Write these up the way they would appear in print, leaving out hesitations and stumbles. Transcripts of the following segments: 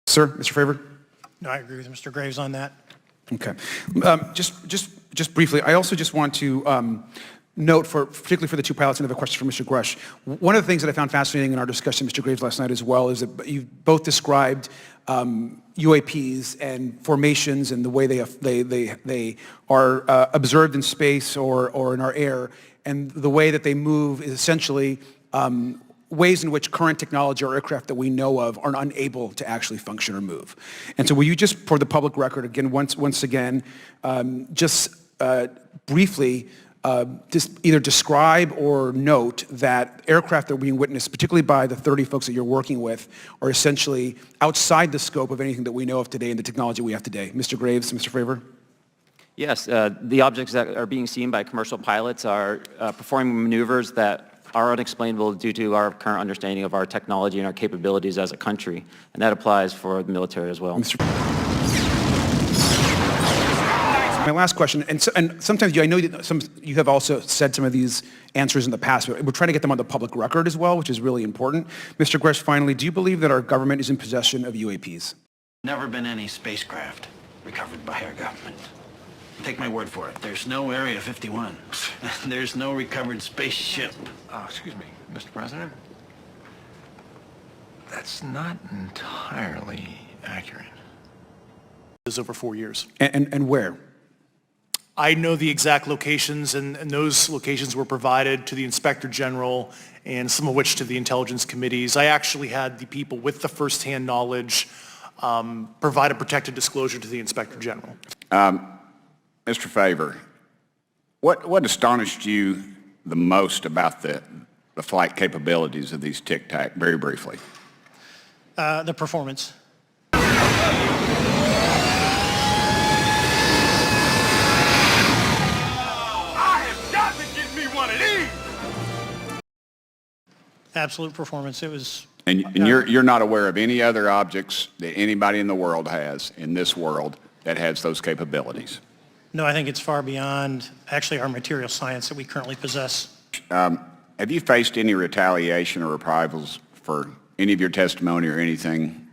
Sir, Mr. Favor? No, I agree with Mr. Graves on that. Okay. Just briefly, I also just want to note, particularly for the two pilots, and I have a question for Mr. Grush. One of the things that I found fascinating in our discussion, Mr. Graves, last night as well, is that you both described UAPs and formations and the way they are observed in space or in our air, and the way that they move is essentially ways in which current technology or aircraft that we know of are unable to actually function or move. And so will you just, for the public record, again, once again, just briefly just either describe or note that aircraft that are being witnessed, particularly by the 30 folks that you're working with, are essentially outside the scope of anything that we know of today and the technology we have today. Mr. Graves, Mr. Favor? Yes, the objects that are being seen by commercial pilots are performing maneuvers that are unexplainable due to our current understanding of our technology and our capabilities as a country, and that applies for the military as well. My last question, and sometimes I know that you have also said some of these answers in the past, but we're trying to get them on the public record as well, which is really important. Mr. Grush, finally, do you believe that our government is in possession of UAPs? Never been any spacecraft recovered by our government. Take my word for it. There's no Area 51. There's no recovered spaceship. Excuse me, Mr. President. That's not entirely accurate. Is over 4 years. And where? I know the exact locations, and those locations were provided to the Inspector General and some of which to the intelligence committees. I actually had the people with the firsthand knowledge provide a protected disclosure to the Inspector General. Mr. Favor, what astonished you the most about the flight capabilities of these Tic Tac, very briefly? The performance. Absolute performance. It was. And you're not aware of any other objects that anybody in the world has, in this world, that has those capabilities? No, I think it's far beyond actually our material science that we currently possess. Have you faced any retaliation or reprisals for any of your testimony or anything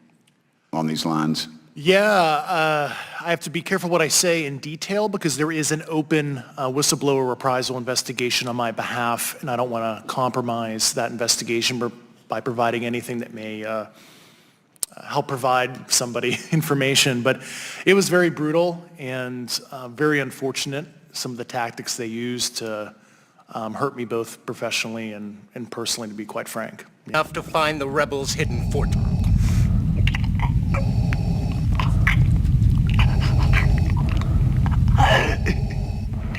on these lines? Yeah, I have to be careful what I say in detail because there is an open whistleblower reprisal investigation on my behalf, and I don't want to compromise that investigation by providing anything that may help provide somebody information. But it was very brutal and very unfortunate, some of the tactics they used to hurt me both professionally and personally, to be quite frank. Enough to find the rebels' hidden fort.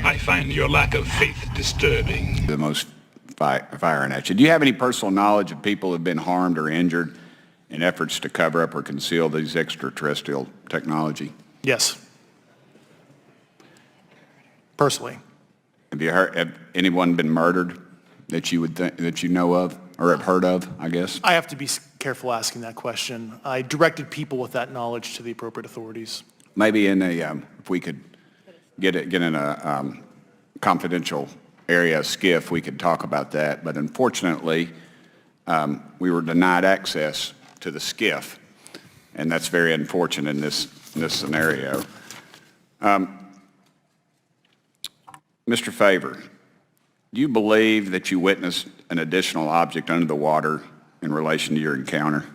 I find your lack of faith disturbing. The most firing at you. Do you have any personal knowledge of people who have been harmed or injured in efforts to cover up or conceal these extraterrestrial technology? Yes. Personally. Have anyone been murdered that you would that you know of or have heard of, I guess? I have to be careful asking that question. I directed people with that knowledge to the appropriate authorities. Maybe in a, if we could get in a confidential area, SCIF, we could talk about that. But unfortunately, we were denied access to the SCIF, and that's very unfortunate in this scenario. Mr. Favor, do you believe that you witnessed an additional object under the water in relation to your encounter?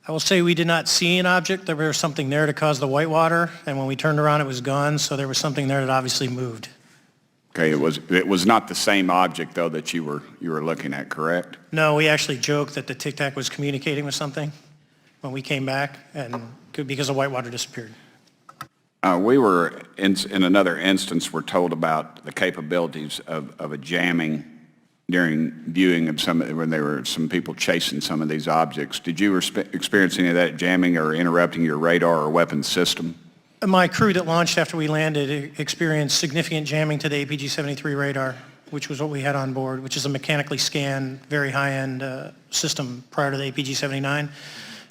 I will say we did not see an object. There was something there to cause the whitewater, and when we turned around, it was gone, so there was something there that obviously moved. Okay, it was not the same object, though, that you were looking at, correct? No, we actually joked that the Tic Tac was communicating with something when we came back, and because the whitewater disappeared. We were, in another instance, we're told about the capabilities of a jamming during viewing of when there were some people chasing some of these objects. Did you experience any of that jamming or interrupting your radar or weapons system? My crew that launched after we landed experienced significant jamming to the APG-73 radar, which was what we had on board, which is a mechanically scanned, very high-end system prior to the APG-79.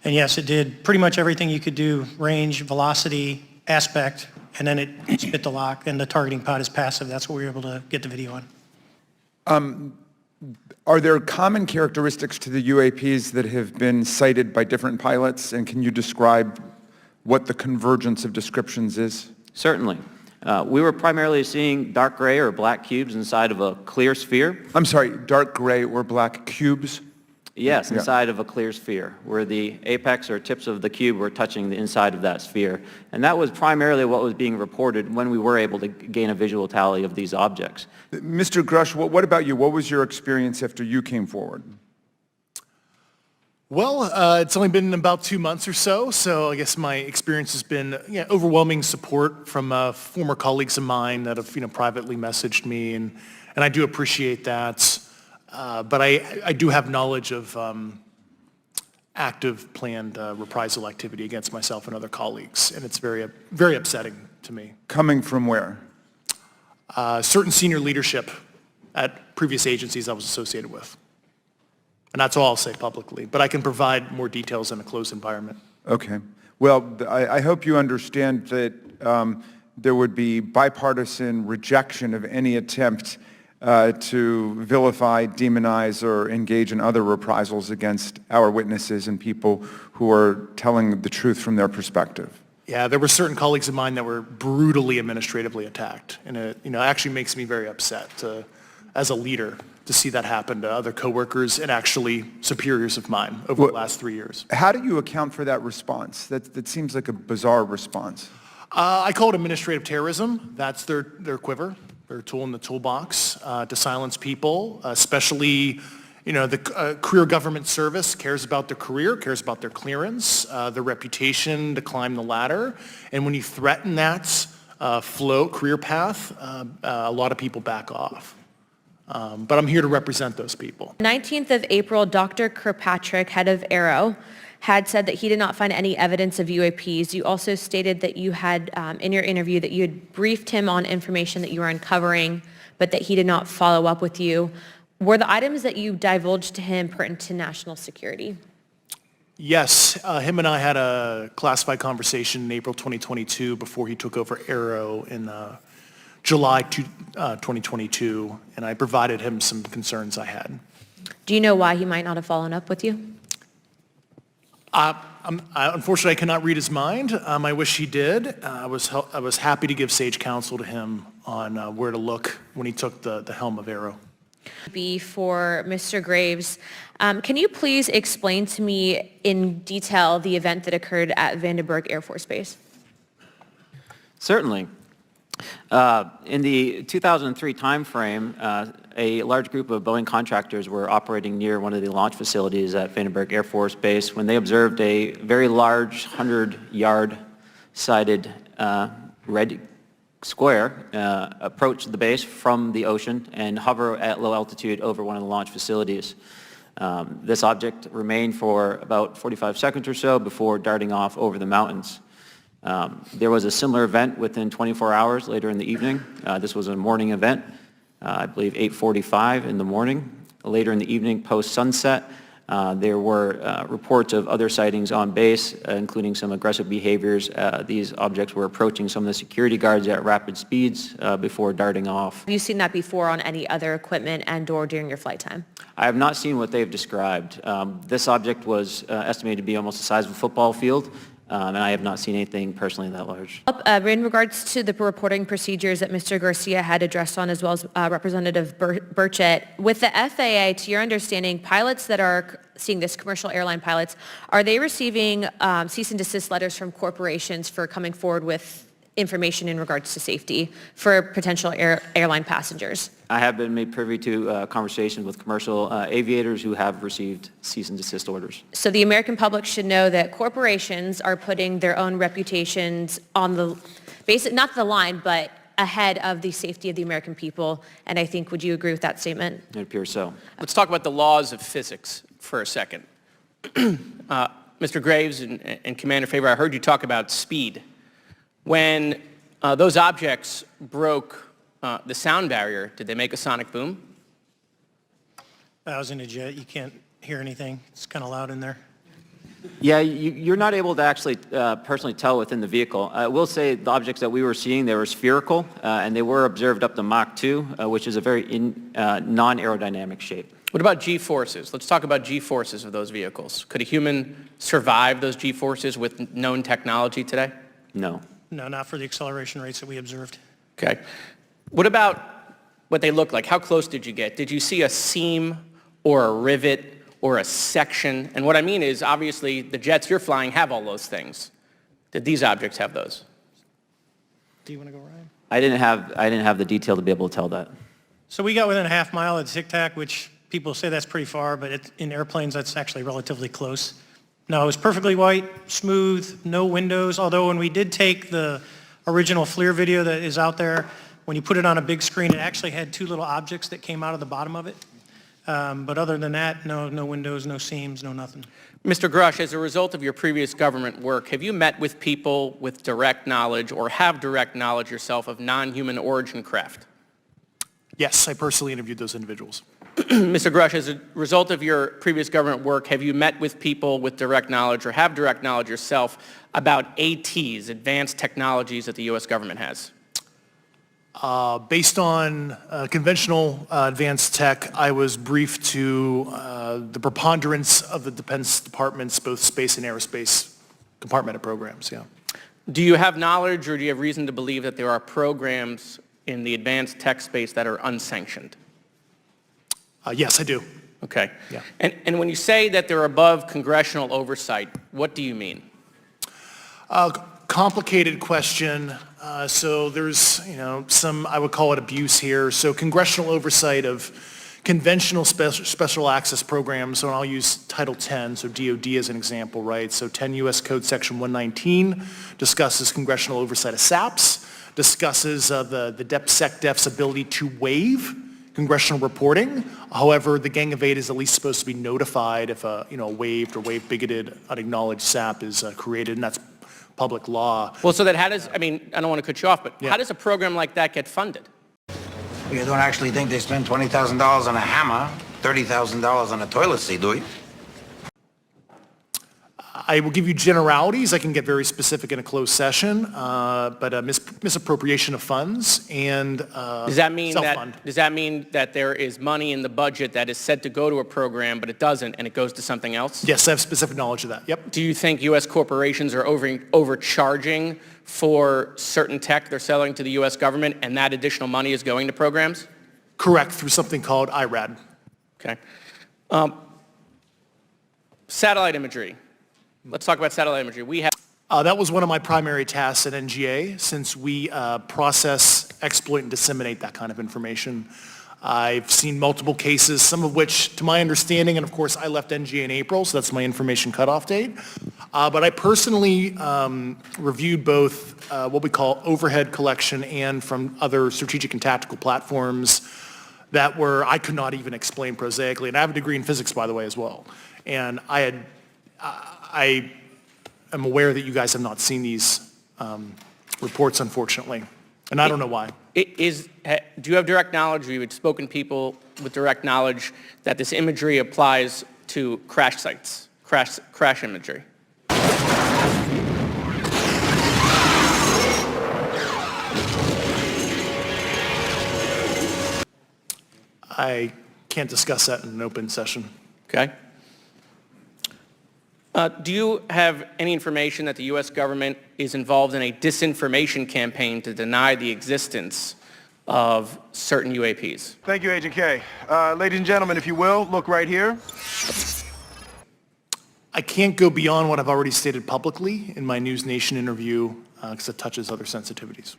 And yes, it did pretty much everything you could do: range, velocity, aspect, and then it spit the lock, and the targeting pod is passive. That's what we were able to get the video on. Are there common characteristics to the UAPs that have been cited by different pilots, and can you describe what the convergence of descriptions is? Certainly. We were primarily seeing dark gray or black cubes inside of a clear sphere. I'm sorry, dark gray or black cubes? Yes, inside of a clear sphere, where the apex or tips of the cube were touching the inside of that sphere. And that was primarily what was being reported when we were able to gain a visual tally of these objects. Mr. Grush, what about you? What was your experience after you came forward? Well, it's only been about 2 months or so, so I guess my experience has been overwhelming support from former colleagues of mine that have privately messaged me, and I do appreciate that. But I do have knowledge of active planned reprisal activity against myself and other colleagues, and it's very, very upsetting to me. Coming from where? Certain senior leadership at previous agencies I was associated with. And that's all I'll say publicly, but I can provide more details in a closed environment. Okay. Well, I hope you understand that there would be bipartisan rejection of any attempt to vilify, demonize, or engage in other reprisals against our witnesses and people who are telling the truth from their perspective. Yeah, there were certain colleagues of mine that were brutally administratively attacked, and it actually makes me very upset as a leader to see that happen to other coworkers and actually superiors of mine over the last 3 years. How do you account for that response? That seems like a bizarre response. I call it administrative terrorism. That's their quiver, their tool in the toolbox to silence people, especially the career government service cares about their career, cares about their clearance, their reputation to climb the ladder. And when you threaten that career path, a lot of people back off. But I'm here to represent those people. 19th of April, Dr. Kirkpatrick, head of AARO, had said that he did not find any evidence of UAPs. You also stated that you had, in your interview, that you had briefed him on information that you were uncovering, but that he did not follow up with you. Were the items that you divulged to him pertinent to national security? Yes, him and I had a classified conversation in April 2022 before he took over AARO in July 2022, and I provided him some concerns I had. Do you know why he might not have followed up with you? Unfortunately, I cannot read his mind. I wish he did. I was happy to give sage counsel to him on where to look when he took the helm of AARO. For Mr. Graves, can you please explain to me in detail the event that occurred at Vandenberg Air Force Base? Certainly. In the 2003 timeframe, a large group of Boeing contractors were operating near one of the launch facilities at Vandenberg Air Force Base when they observed a very large 100-yard sided red square approach the base from the ocean and hover at low altitude over one of the launch facilities. This object remained for about 45 seconds or so before darting off over the mountains. There was a similar event within 24 hours later in the evening. This was a morning event, I believe 8:45 in the morning. Later in the evening, post-sunset, there were reports of other sightings on base, including some aggressive behaviors. These objects were approaching some of the security guards at rapid speeds before darting off. Have you seen that before on any other equipment and/or during your flight time? I have not seen what they've described. This object was estimated to be almost the size of a football field. And I have not seen anything personally that large. In regards to the reporting procedures that Mr. Garcia had addressed on, as well as Representative Burchett, with the FAA, to your understanding, pilots that are seeing this, commercial airline pilots, are they receiving cease and desist letters from corporations for coming forward with information in regards to safety for potential airline passengers? I have been made privy to conversations with commercial aviators who have received cease and desist orders. So the American public should know that corporations are putting their own reputations on the basic, not the line, but ahead of the safety of the American people. And I think, would you agree with that statement? It appears so. Let's talk about the laws of physics for a second. Mr. Graves and Commander Faber, I heard you talk about speed. When those objects broke the sound barrier, did they make a sonic boom? I was in a jet. You can't hear anything. It's kind of loud in there. Yeah, you're not able to actually personally tell within the vehicle. I will say the objects that we were seeing, they were spherical, and they were observed up to Mach 2, which is a very non-aerodynamic shape. What about G-forces? Let's talk about G-forces of those vehicles. Could a human survive those G-forces with known technology today? No. No, not for the acceleration rates that we observed. Okay. What about what they look like? How close did you get? Did you see a seam or a rivet or a section? And what I mean is, obviously, the jets you're flying have all those things. Did these objects have those? Do you want to go, Ryan? I didn't have the detail to be able to tell that. So we got within a half mile at Tic Tac, which people say that's pretty far, but in airplanes, that's actually relatively close. No, it was perfectly white, smooth, no windows, although when we did take the original FLIR video that is out there, when you put it on a big screen, it actually had two little objects that came out of the bottom of it. But other than that, no windows, no seams, no nothing. Mr. Grush, as a result of your previous government work, have you met with people with direct knowledge or have direct knowledge yourself of non-human origin craft? Yes, I personally interviewed those individuals. Mr. Grush, as a result of your previous government work, have you met with people with direct knowledge or have direct knowledge yourself about ATs, advanced technologies that the U.S. government has? Based on conventional advanced tech, I was briefed to the preponderance of the Defense Department's both space and aerospace compartmented programs, yeah. Do you have knowledge or do you have reason to believe that there are programs in the advanced tech space that are unsanctioned? Yes, I do. Okay. Yeah. And when you say that they're above congressional oversight, what do you mean? Complicated question. So there's, some, I would call it abuse here. So congressional oversight of conventional special access programs, so I'll use Title 10, so DOD as an example, right? So 10 U.S. Code Section 119 discusses congressional oversight of SAPs, discusses the DepSecDef's ability to waive congressional reporting. However, the Gang of Eight is at least supposed to be notified if a waived or waive bigoted unacknowledged SAP is created, and that's public law. Well, so that how does, I don't want to cut you off, but how does a program like that get funded? You don't actually think they spend $20,000 on a hammer, $30,000 on a toilet seat, do you? I will give you generalities. I can get very specific in a closed session, but misappropriation of funds and does that mean self-fund. Does that mean that there is money in the budget that is said to go to a program, but it doesn't, and it goes to something else? Yes, I have specific knowledge of that. Yep. Do you think U.S. corporations are overcharging for certain tech they're selling to the U.S. government, and that additional money is going to programs? Correct, through something called IRAD. Okay. Satellite imagery. Let's talk about satellite imagery. We have. That was one of my primary tasks at NGA, since we process, exploit, and disseminate that kind of information. I've seen multiple cases, some of which, to my understanding, and of course I left NGA in April, so that's my information cutoff date. But I personally reviewed both what we call overhead collection and from other strategic and tactical platforms that I could not even explain prosaically. And I have a degree in physics, by the way, as well. And I am aware that you guys have not seen these reports, unfortunately, and I don't know why. Do you have direct knowledge, or you had spoken to people with direct knowledge that this imagery applies to crash sites, crash imagery? I can't discuss that in an open session. Okay. Do you have any information that the U.S. government is involved in a disinformation campaign to deny the existence of certain UAPs? Thank you, Agent K. Ladies and gentlemen, if you will, look right here. I can't go beyond what I've already stated publicly in my News Nation interview because it touches other sensitivities.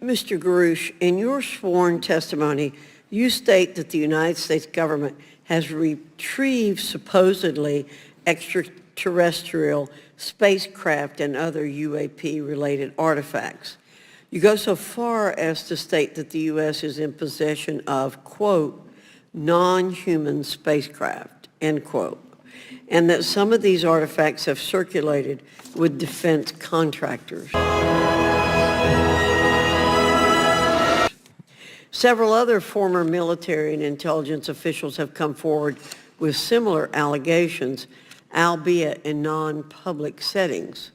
Mr. Garouche, in your sworn testimony, you state that the United States government has retrieved supposedly extraterrestrial spacecraft and other UAP-related artifacts. You go so far as to state that the U.S. is in possession of, quote, non-human spacecraft, end quote, and that some of these artifacts have circulated with defense contractors. Several other former military and intelligence officials have come forward with similar allegations, albeit in non-public settings?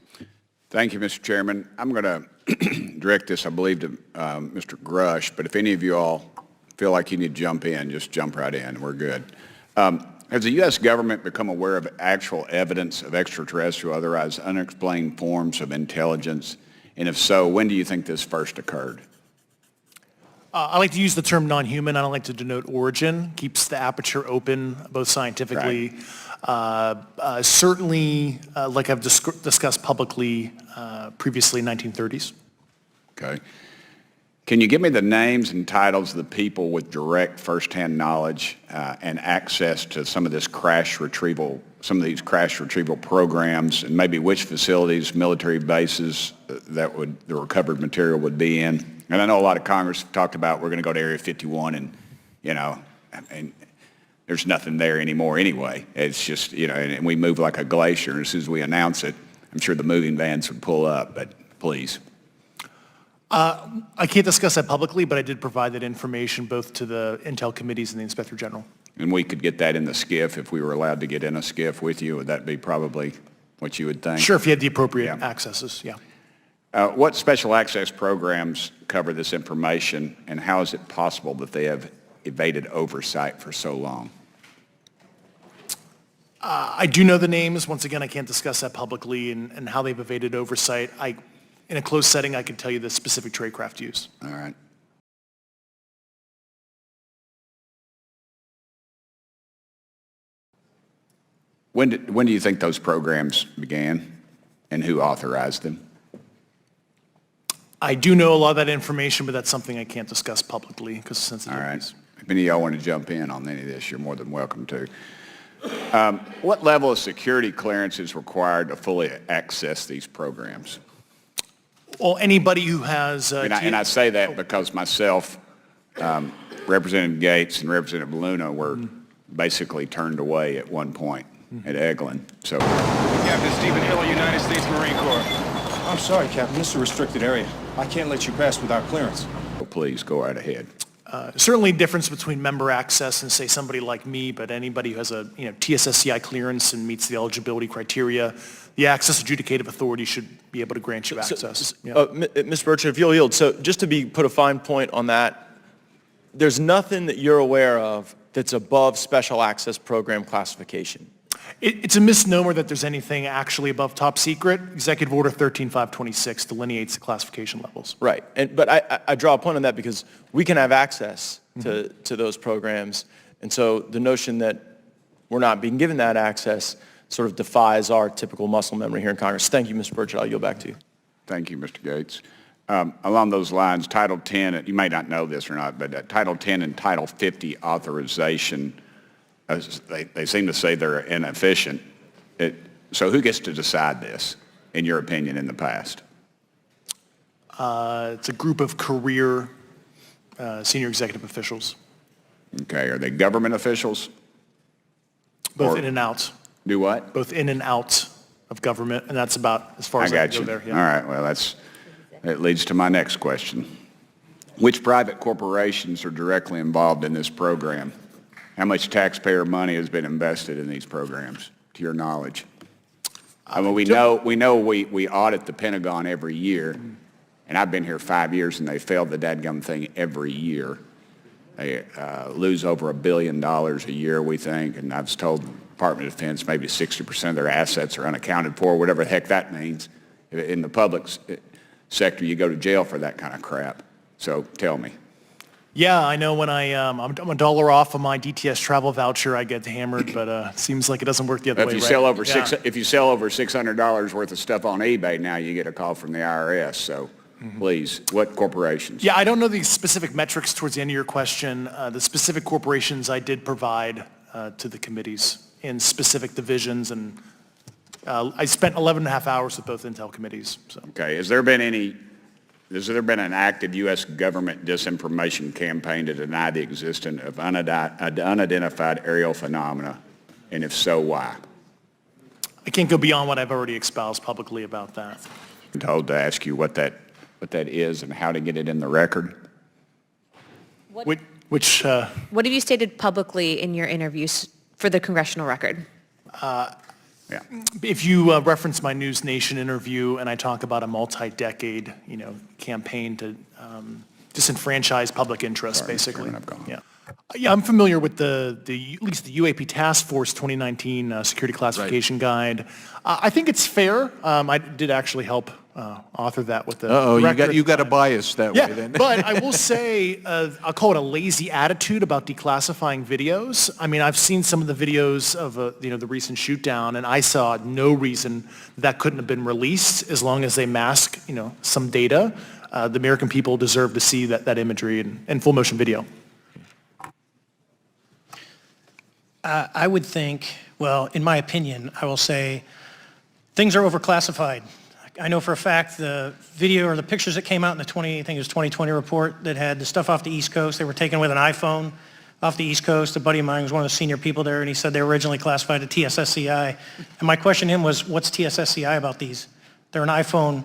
Thank you, Mr. Chairman. I'm going to direct this, I believe, to Mr. Grush, but if any of you all feel like you need to jump in, just jump right in. We're good. Has the U.S. government become aware of actual evidence of extraterrestrial, otherwise unexplained forms of intelligence? And if so, when do you think this first occurred? I like to use the term non-human. I don't like to denote origin. Keeps the aperture open, both scientifically. Right. Certainly, like I've discussed publicly previously, 1930s. Okay. Can you give me the names and titles of the people with direct firsthand knowledge and access to some of these crash retrieval programs, and maybe which facilities, military bases that the recovered material would be in? And I know a lot of Congress talked about we're going to go to Area 51 and, and there's nothing there anymore anyway. It's just, and we move like a glacier. And as soon as we announce it, I'm sure the moving vans would pull up, but please. I can't discuss that publicly, but I did provide that information both to the Intel committees and the Inspector General. And we could get that in the SCIF if we were allowed to get in a SCIF with you. Would that be probably what you would think? Sure, if you had the appropriate accesses, yeah. What special access programs cover this information, and how is it possible that they have evaded oversight for so long? I do know the names. Once again, I can't discuss that publicly and how they've evaded oversight. In a closed setting, I can tell you the specific tradecraft used. All right. When do you think those programs began, and who authorized them? I do know a lot of that information, but that's something I can't discuss publicly because of sensitivities. All right. If any of y'all want to jump in on any of this, you're more than welcome to. What level of security clearance is required to fully access these programs? Well, anybody who has... and I say that because myself, Representative Gates, and Representative Luna were basically turned away at one point at Eglin. So, Captain Stephen Hill, United States Marine Corps. I'm sorry, Captain. This is a restricted area. I can't let you pass without clearance. Please, go right ahead. Certainly difference between member access and, say, somebody like me, but anybody who has a TSSCI clearance and meets the eligibility criteria, the access adjudicative authority should be able to grant you access. Mr. Burchett, if you'll yield, so just to put a fine point on that, there's nothing that you're aware of that's above special access program classification. It's a misnomer that there's anything actually above top secret. Executive Order 13526 delineates the classification levels. Right, but I draw a point on that because we can have access to those programs, and so the notion that we're not being given that access sort of defies our typical muscle memory here in Congress. Thank you, Mr. Burchett. I'll yield back to you. Thank you, Mr. Gates. Along those lines, Title 10, you may not know this or not, but Title 10 and Title 50 authorization, they seem to say they're inefficient. So who gets to decide this, in your opinion, in the past? It's a group of career senior executive officials. Okay, are they government officials? Both in and out. Do what? Both in and out of government, and that's about as far as I can go there. Yeah. All right, well, that leads to my next question. Which private corporations are directly involved in this program? How much taxpayer money has been invested in these programs, to your knowledge? I mean, we know we audit the Pentagon every year, and I've been here 5 years, and they failed the dadgum thing every year. They lose over $1 billion a year, we think, and I was told the Department of Defense maybe 60% of their assets are unaccounted for, whatever the heck that means. In the public sector, you go to jail for that kind of crap. So tell me. Yeah, I know when I'm a dollar off of my DTS travel voucher, I get hammered, but it seems like it doesn't work the other way, If you sell over $600 worth of stuff on eBay now, you get a call from the IRS. So please, what corporations? Yeah, I don't know the specific metrics towards the end of your question. The specific corporations I did provide to the committees in specific divisions, and I spent 11 and a half hours with both Intel committees. So. Okay, has there been an active U.S. government disinformation campaign to deny the existence of unidentified aerial phenomena, and if so, why? I can't go beyond what I've already espoused publicly about that. I'm told to ask you what that is and how to get it in the record. What have you stated publicly in your interviews for the congressional record? Yeah. If you reference my News Nation interview and I talk about a multi-decade, campaign to disenfranchise public interest, basically. Yeah. Yeah, I'm familiar with at least the UAP Task Force 2019 Security Classification Guide. I think it's fair. I did actually help author that with the director. You got a bias that way then. But I will say, I'll call it a lazy attitude about declassifying videos. I mean, I've seen some of the videos of the recent shoot-down, and I saw no reason that couldn't have been released as long as they mask, some data. The American people deserve to see that imagery in full motion video. I would think, well, in my opinion, I will say things are overclassified. I know for a fact the video or the pictures that came out in the 2020 report that had the stuff off the East Coast, they were taken with an iPhone off the East Coast. A buddy of mine was one of the senior people there, and he said they were originally classified at TSSCI. And my question to him was, what's TSSCI about these? They're an iPhone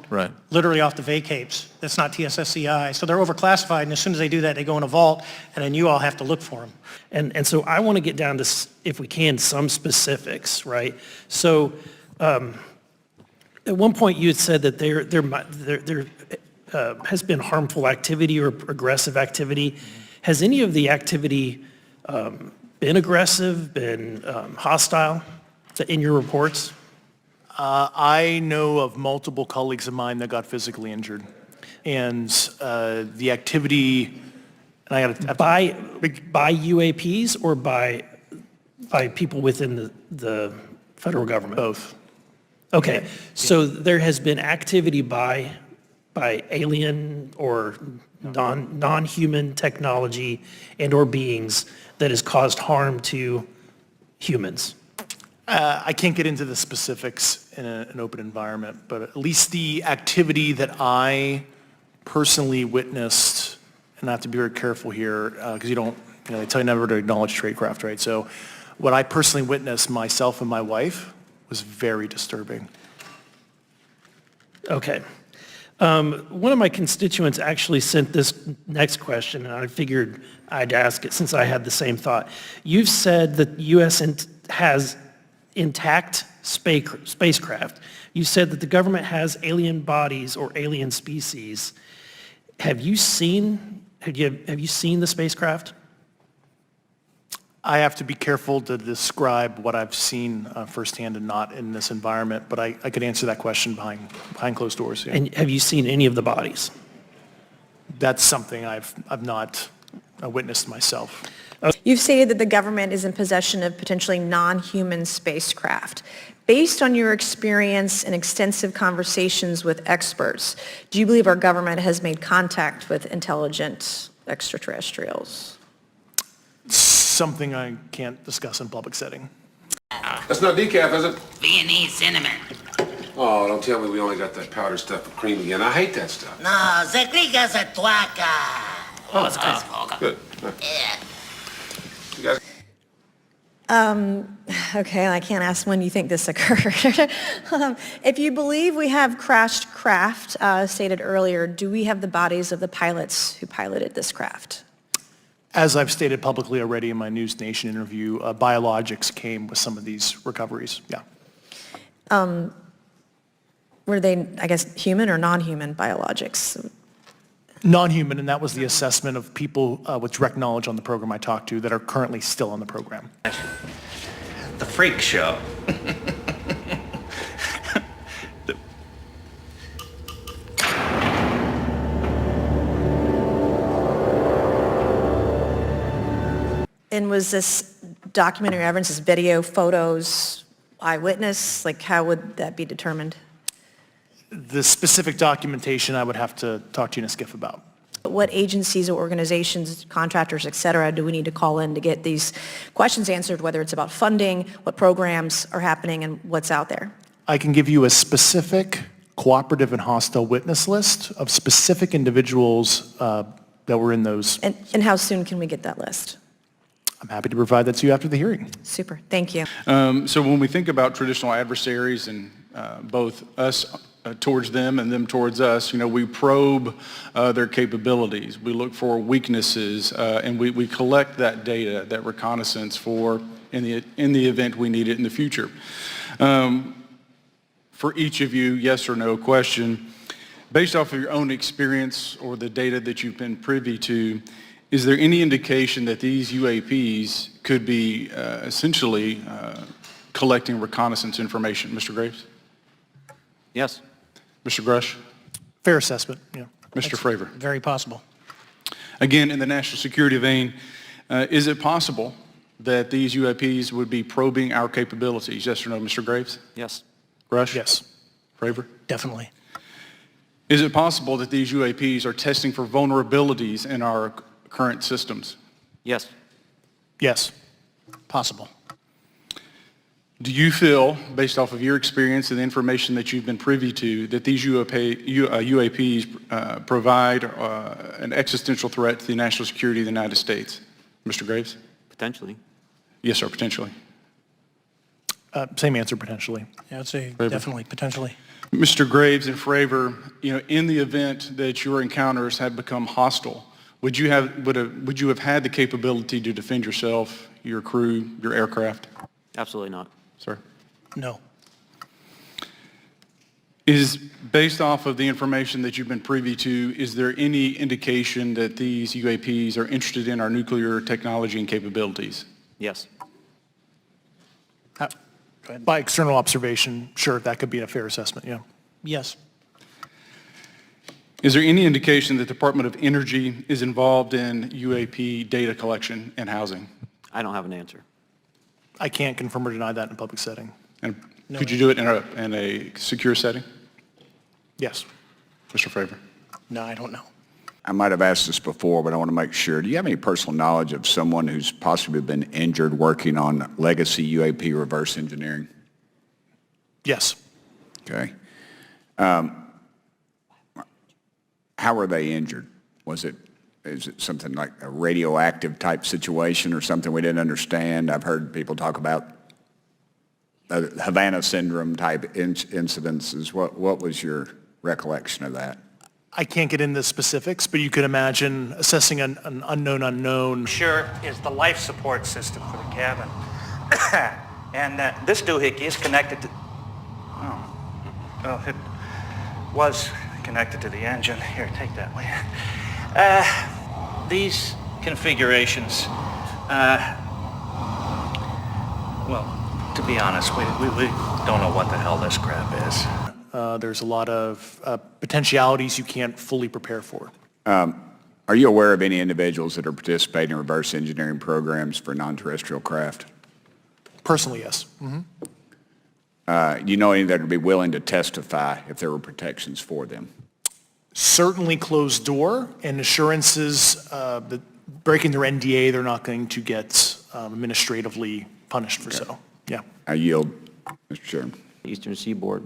literally off the vacapes. That's not TSSCI. So they're overclassified, and as soon as they do that, they go in a vault, and then you all have to look for them. And so I want to get down to, if we can, some specifics, right? So at one point you had said that there has been harmful activity or aggressive activity. Has any of the activity been aggressive, been hostile in your reports? I know of multiple colleagues of mine that got physically injured. And the activity, and I got by UAPs or by people within the federal government? Both. Okay, so there has been activity by alien or non-human technology and or beings that has caused harm to humans. I can't get into the specifics in an open environment, but at least the activity that I personally witnessed, and I have to be very careful here because they tell you never to acknowledge tradecraft, right? So what I personally witnessed myself and my wife was very disturbing. Okay. One of my constituents actually sent this next question, and I figured I'd ask it since I had the same thought. You've said that the U.S. has intact spacecraft. You said that the government has alien bodies or alien species. Have you seen the spacecraft? I have to be careful to describe what I've seen firsthand and not in this environment, but I could answer that question behind closed doors. Yeah. And have you seen any of the bodies? That's something I've not witnessed myself. You've stated that the government is in possession of potentially non-human spacecraft. Based on your experience and extensive conversations with experts, do you believe our government has made contact with intelligent extraterrestrials? Something I can't discuss in public setting. That's not decaf, is it? Viennese cinnamon. Oh, don't tell me we only got that powdered stuff with cream again. I hate that stuff. No, se clica se tuaca. Oh, good. Yeah. You guys... Okay, I can't ask when you think this occurred. If you believe we have crashed craft, stated earlier, do we have the bodies of the pilots who piloted this craft? As I've stated publicly already in my News Nation interview, biologics came with some of these recoveries, yeah. Were they, I guess, human or non-human biologics? Non-human, and that was the assessment of people with direct knowledge on the program I talked to that are currently still on the program. The freak show. And was this documentary evidence, this video, photos, eyewitness? Like, how would that be determined? The specific documentation I would have to talk to UNISCIF about. What agencies or organizations, contractors, et cetera, do we need to call in to get these questions answered, whether it's about funding, what programs are happening, and what's out there? I can give you a specific cooperative and hostile witness list of specific individuals that were in those. And how soon can we get that list? I'm happy to provide that to you after the hearing. Super, thank you. So when we think about traditional adversaries and both us towards them and them towards us, we probe their capabilities. We look for weaknesses and we collect that data, that reconnaissance for in the event we need it in the future. For each of you, yes or no question, based off of your own experience or the data that you've been privy to, is there any indication that these UAPs could be essentially collecting reconnaissance information? Mr. Graves? Yes. Mr. Grush? Fair assessment, yeah. Mr. Fravor? Very possible. Again, in the national security vein, is it possible that these UAPs would be probing our capabilities? Yes or no, Mr. Graves? Yes. Grush? Yes. Fravor? Definitely. Is it possible that these UAPs are testing for vulnerabilities in our current systems? Yes. Yes. Possible. Do you feel, based off of your experience and the information that you've been privy to, that these UAPs provide an existential threat to the national security of the United States? Mr. Graves? Potentially. Yes, sir, potentially. Same answer, potentially. Yeah, I'd say Fravor? definitely, potentially. Mr. Graves and Fravor, in the event that your encounters had become hostile, would you have had the capability to defend yourself, your crew, your aircraft? Absolutely not. Sir? No. Is, based off of the information that you've been privy to, is there any indication that these UAPs are interested in our nuclear technology and capabilities? Yes. By external observation, sure, that could be a fair assessment, yeah. Yes. Is there any indication that the Department of Energy is involved in UAP data collection and housing? I don't have an answer. I can't confirm or deny that in a public setting. And could you do it in a secure setting? Yes. Mr. Fravor? No, I don't know. I might have asked this before, but I want to make sure. Do you have any personal knowledge of someone who's possibly been injured working on legacy UAP reverse engineering? Yes. Okay. How were they injured? Is it something like a radioactive type situation or something we didn't understand? I've heard people talk about Havana syndrome type incidences. What was your recollection of that? I can't get into specifics, but you could imagine assessing an unknown unknown. Sure is the life support system for the cabin. And this doohickey is connected to, it was connected to the engine. Here, take that one. These configurations, well, to be honest, we don't know what the hell this crap is. There's a lot of potentialities you can't fully prepare for. Are you aware of any individuals that are participating in reverse engineering programs for non-terrestrial craft? Personally, yes. Mm-hmm. Do you know any that would be willing to testify if there were protections for them? Certainly closed door and assurances that breaking their NDA, they're not going to get administratively punished for so. Yeah. I yield, Mr. Chairman. Eastern Seaboard.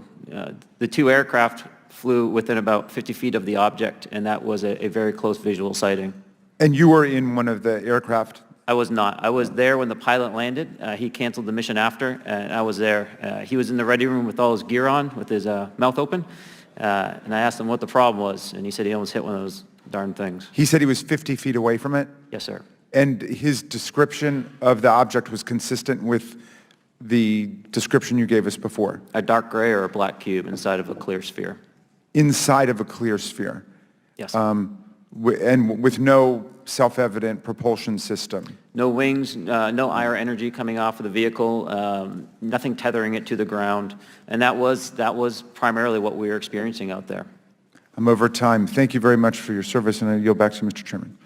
The two aircraft flew within about 50 feet of the object, and that was a very close visual sighting. And you were in one of the aircraft? I was not. I was there when the pilot landed. He canceled the mission after, and I was there. He was in the ready room with all his gear on, with his mouth open, and I asked him what the problem was, and he said he almost hit one of those darn things. He said he was 50 feet away from it? Yes, sir. And his description of the object was consistent with the description you gave us before? A dark gray or a black cube inside of a clear sphere. Inside of a clear sphere? Yes. And with no self-evident propulsion system? No wings, no IR energy coming off of the vehicle, nothing tethering it to the ground. And that was primarily what we were experiencing out there. I'm over time. Thank you very much for your service, and I yield back to Mr. Chairman.